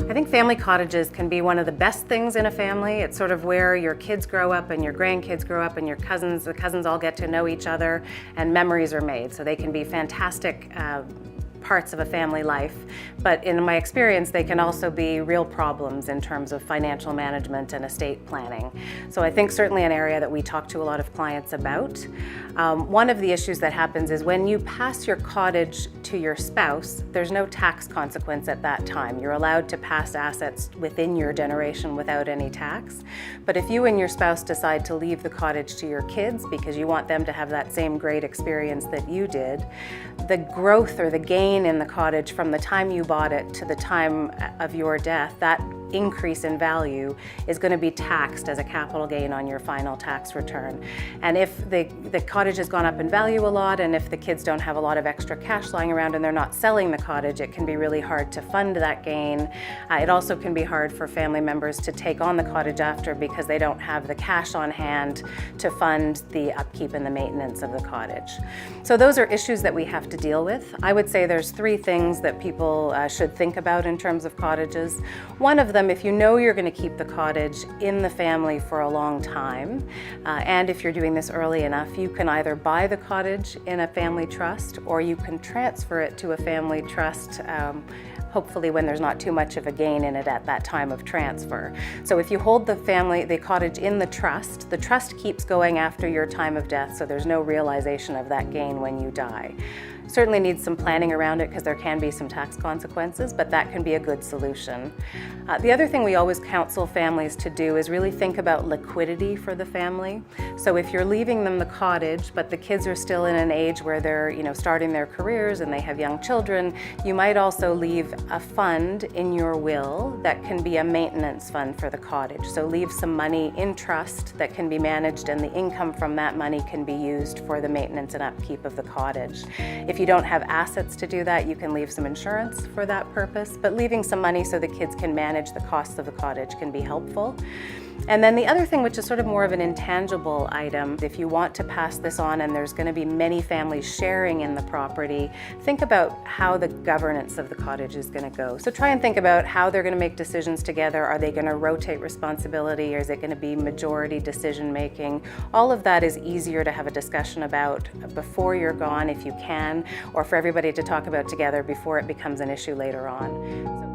I think family cottages can be one of the best things in a family. It's sort of where your kids grow up and your grandkids grow up and the cousins all get to know each other and memories are made. So they can be fantastic parts of a family life, but in my experience they can also be real problems in terms of financial management and estate planning. So I think certainly an area that we talk to a lot of clients about. One of the issues that happens is when you pass your cottage to your spouse, there's no tax consequence at that time. You're allowed to pass assets within your generation without any tax. But if you and your spouse decide to leave the cottage to your kids because you want them to have that same great experience that you did, the growth or the gain in the cottage from the time you bought it to the time of your death, that increase in value is going to be taxed as a capital gain on your final tax return. And if the cottage has gone up in value a lot, and if the kids don't have a lot of extra cash lying around and they're not selling the cottage, it can be really hard to fund that gain. It also can be hard for family members to take on the cottage after because they don't have the cash on hand to fund the upkeep and the maintenance of the cottage. So those are issues that we have to deal with. I would say there's three things that people should think about in terms of cottages. One of them, if you know you're going to keep the cottage in the family for a long time, and if you're doing this early enough, you can either buy the cottage in a family trust or you can transfer it to a family trust, hopefully when there's not too much of a gain in it at that time of transfer. So if you hold the cottage in the trust keeps going after your time of death, so there's no realization of that gain when you die. Certainly needs some planning around it because there can be some tax consequences, but that can be a good solution. The other thing we always counsel families to do is really think about liquidity for the family. So if you're leaving them the cottage, but the kids are still in an age where they're starting their careers and they have young children, you might also leave a fund in your will that can be a maintenance fund for the cottage. So leave some money in trust that can be managed, and the income from that money can be used for the maintenance and upkeep of the cottage. If you don't have assets to do that, you can leave some insurance for that purpose, but leaving some money so the kids can manage the costs of the cottage can be helpful. And then the other thing, which is sort of more of an intangible item, if you want to pass this on and there's going to be many families sharing in the property, think about how the governance of the cottage is going to go. So try and think about how they're going to make decisions together. Are they going to rotate responsibility, or is it going to be majority decision making? All of that is easier to have a discussion about before you're gone if you can, or for everybody to talk about together before it becomes an issue later on.